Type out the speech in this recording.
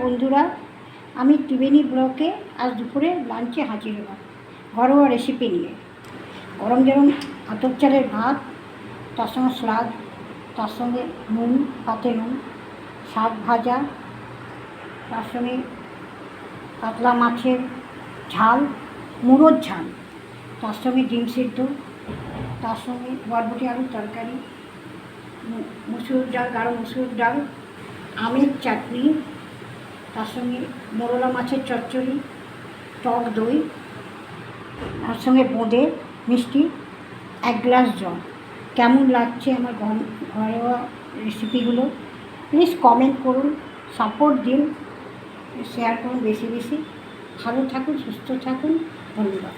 বন্ধুরা, আমি ত্রিবেণী ব্লকে আজ দুপুরে লাঞ্চে হাজির হলাম ঘরোয়া রেসিপি নিয়ে। গরম গরম আতপ চালের ভাত, তার সঙ্গে স্যালাড, তার সঙ্গে নুন, পাতে নুন, শাক ভাজা, তার সঙ্গে কাতলা মাছের ঝাল, মুড়োর ঝাল, তার সঙ্গে ডিম সিদ্ধ, তার সঙ্গে বরবটি আলুর তরকারি, মুসুর ডাল, গাঢ় মুসুর ডাল, আমের চাটনি, তার সঙ্গে মোরলা মাছের চচ্চড়ি, টক দই, তার সঙ্গে বোঁদে মিষ্টি, 1 গ্লাস জল। কেমন লাগছে আমার ঘরোয়া রেসিপিগুলো? প্লিজ কমেন্ট করুন, সাপোর্ট দিন, শেয়ার করুন বেশি বেশি। ভালো থাকুন, সুস্থ থাকুন, ধন্যবাদ।